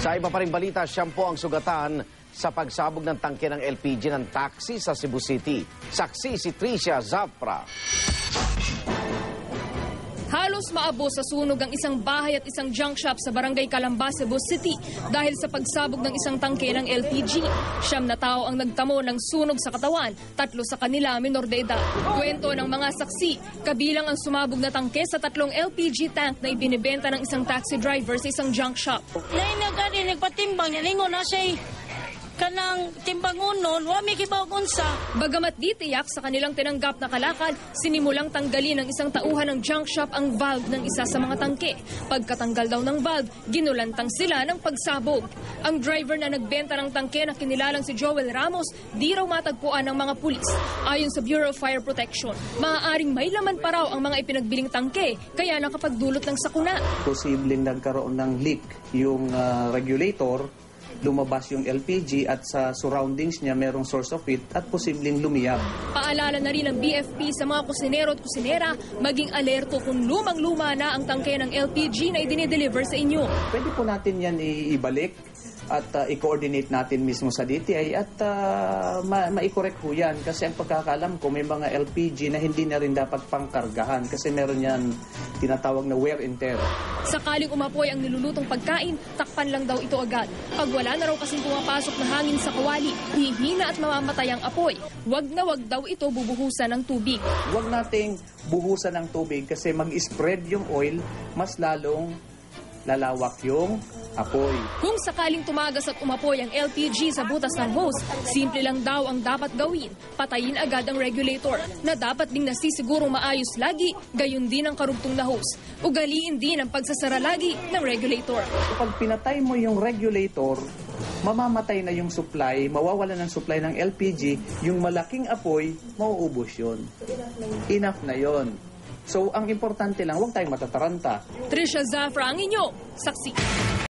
Sa iba pa ring balita, siyam po ang sugatan sa pagsabog ng tangke ng LPG ng taxi sa Cebu City. Saksi si Tricia Zafra. Halos maabos sa sunog ang isang bahay at isang junk shop sa Barangay Calamba, Cebu City dahil sa pagsabog ng isang tangke ng LPG. 9 na tao ang nagtamo ng sunog sa katawan, 3 sa kanila minor de edad. Kwento ng mga saksi, kabilang ang sumabog na tangke sa 3 LPG tank na ibinibenta ng isang taxi driver sa isang junk shop. Nainagani, nagpatimbang, nalingon na siya kanang timbangunon, wami kibaw unsa. Bagamat di tiyak sa kanilang tinanggap na kalakal, sinimulang tanggalin ng isang tauhan ng junk shop ang valve ng isa sa mga tangke. Pagkatanggal daw ng valve, ginulantang sila ng pagsabog. Ang driver na nagbenta ng tangke na kinilalang si Joel Ramos, di raw matagpuan ng mga pulis. Ayon sa Bureau of Fire Protection, maaaring may laman pa raw ang mga ipinagbiling tangke, kaya nakapagdulot ng sakuna. Posibleng nagkaroon ng leak yung regulator, lumabas yung LPG at sa surroundings niya merong source of heat at posibleng lumiyab. Paalala na rin ng BFP sa mga kusinero at kusinera, maging alerto kung lumang-luma na ang tangke ng LPG na idinideliver sa inyo. Pwede po natin yan ibalik at i-coordinate natin mismo sa DTI at ma-correct po yan kasi ang pagkakalam ko may mga LPG na hindi na rin dapat pangkargahan kasi meron yan tinatawag na wear and tear. Sakaling umapoy ang nilulutong pagkain, takpan lang daw ito agad. Pag wala na raw kasing pumapasok na hangin sa kawali, hihina at mamamatay ang apoy. Wag na wag daw ito bubuhusan ng tubig. Wag nating buhusan ng tubig kasi mag-spread yung oil, mas lalong lalawak yung apoy. Kung sakaling tumagas at umapoy ang LPG sa butas ng hose, simple lang daw ang dapat gawin. Patayin agad ang regulator na dapat ding nasisigurong maayos lagi, gayon din ang karugtong na hose. Ugaliin din ang pagsasara lagi ng regulator. Kapag pinatay mo yung regulator, mamamatay na yung supply, mawawala ng supply ng LPG, yung malaking apoy, mauubos yun. Enough na yun. So, ang importante lang, huwag tayong matataranta. Tricia Zafra ang inyo, saksi.